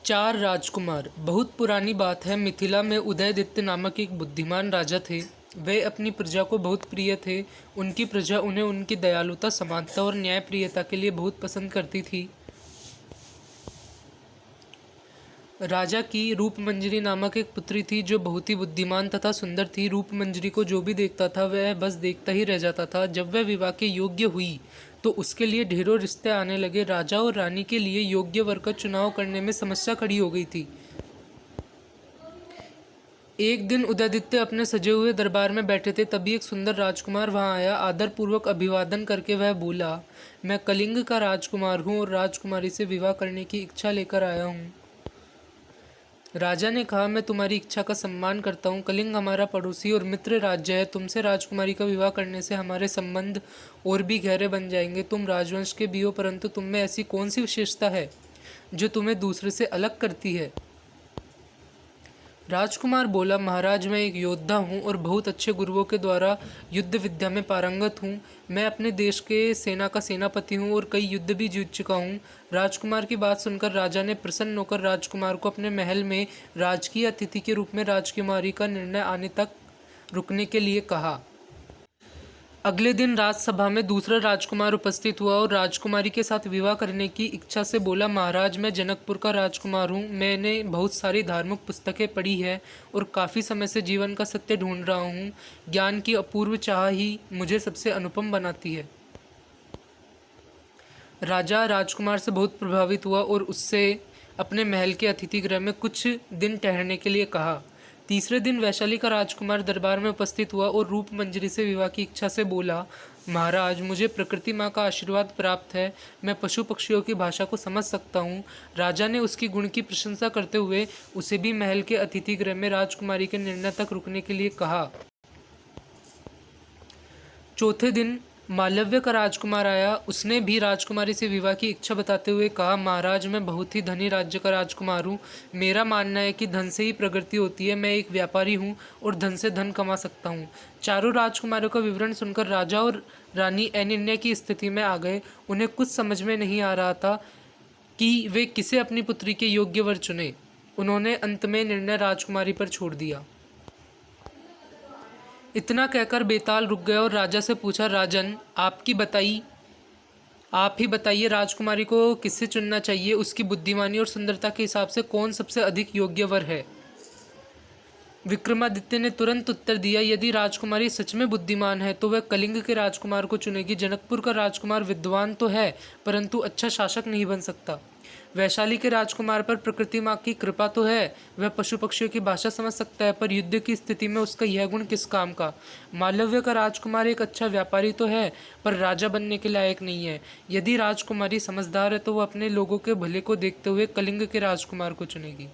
चार राजकुमार। बहुत पुरानी बात है। मिथिला में उदयदित्य नामक एक बुद्धिमान राजा थे। वे अपनी प्रजा को बहुत प्रिय थे। उनकी प्रजा उन्हें उनकी दयालुता, समानता और न्यायप्रियता के लिए बहुत पसंद करती थी। राजा की रूपमंजरी नामक एक पुत्री थी जो बहुत ही बुद्धिमान तथा सुंदर थी। रूपमंजरी को जो भी देखता था वह बस देखता ही रह जाता था। जब वह विवाह के योग्य हुई तो उसके लिए ढेरों रिश्ते आने लगे। राजा और रानी के लिए योग्य वर का चुनाव करने में समस्या खड़ी हो गई थी। एक दिन उदयादित्य अपने सजे हुए दरबार में बैठे थे। तभी एक सुंदर राजकुमार वहां आया। आदर पूर्वक अभिवादन करके वह बोला, मैं कलिंग का राजकुमार हूँ और राजकुमारी से विवाह करने की इच्छा लेकर आया हूँ। राजा ने कहा, मैं तुम्हारी इच्छा का सम्मान करता हूँ। कलिंग हमारा पड़ोसी और मित्र राज्य है। तुमसे राजकुमारी का विवाह करने से हमारे संबंध और भी गहरे बन जाएंगे। तुम राजवंश के भी हो, परंतु तुम में ऐसी कौन सी विशेषता है जो तुम्हें दूसरे से अलग करती है? राजकुमार बोला, महाराज, मैं एक योद्धा हूँ और बहुत अच्छे गुरुओं के द्वारा युद्ध विद्या में पारंगत हूँ। मैं अपने देश के सेना का सेनापति हूँ और कई युद्ध भी जीत चुका हूँ। राजकुमार की बात सुनकर राजा ने प्रसन्न होकर राजकुमार को अपने महल में राजकीय अतिथि के रूप में राजकुमारी का निर्णय आने तक रुकने के लिए कहा। अगले दिन राजसभा में दूसरा राजकुमार उपस्थित हुआ और राजकुमारी के साथ विवाह करने की इच्छा से बोला, महाराज, मैं जनकपुर का राजकुमार हूँ। मैंने बहुत सारी धार्मिक पुस्तकें पढ़ी है और काफ़ी समय से जीवन का सत्य ढूंढ रहा हूँ। ज्ञान की अपूर्व चाह ही मुझे सबसे अनुपम बनाती है। राजा राजकुमार से बहुत प्रभावित हुआ और उससे अपने महल के अतिथि गृह में कुछ दिन ठहरने के लिए कहा। तीसरे दिन वैशाली का राजकुमार दरबार में उपस्थित हुआ और रूपमंजरी से विवाह की इच्छा से बोला, महाराज, मुझे प्रकृति माँ का आशीर्वाद प्राप्त है। मैं पशु पक्षियों की भाषा को समझ सकता हूँ। राजा ने उसकी गुण की प्रशंसा करते हुए उसे भी महल के अतिथि गृह में राजकुमारी के निर्णय तक रुकने के लिए कहा। चौथे दिन मालव्य का राजकुमार आया। उसने भी राजकुमारी से विवाह की इच्छा बताते हुए कहा, महाराज, मैं बहुत ही धनी राज्य का राजकुमार हूँ। मेरा मानना है कि धन से ही प्रगति होती है। मैं एक व्यापारी हूँ और धन से धन कमा सकता हूँ। चारों राजकुमारों का विवरण सुनकर राजा और रानी अनिर्णय की स्थिति में आ गए। उन्हें कुछ समझ में नहीं आ रहा था कि वे किसे अपनी पुत्री के योग्य वर चुने। उन्होंने अंत में निर्णय राजकुमारी पर छोड़ दिया। इतना कहकर बेताल रुक गया और राजा से पूछा, राजन, आप ही बताइए, राजकुमारी को किससे चुनना चाहिए? उसकी बुद्धिमानी और सुंदरता के हिसाब से कौन सबसे अधिक योग्य वर है? विक्रमादित्य ने तुरंत उत्तर दिया, यदि राजकुमारी सच में बुद्धिमान है तो वह कलिंग के राजकुमार को चुनेगी। जनकपुर का राजकुमार विद्वान तो है, परंतु अच्छा शासक नहीं बन सकता। वैशाली के राजकुमार पर प्रकृति माँ की कृपा तो है, वह पशु पक्षियों की भाषा समझ सकता है, पर युद्ध की स्थिति में उसका यह गुण किस काम का। मालव्य का राजकुमार एक अच्छा व्यापारी तो है, पर राजा बनने के लायक नहीं है। यदि राजकुमारी समझदार है तो वह अपने लोगों के भले को देखते हुए कलिंग के राजकुमार को चुनेगी।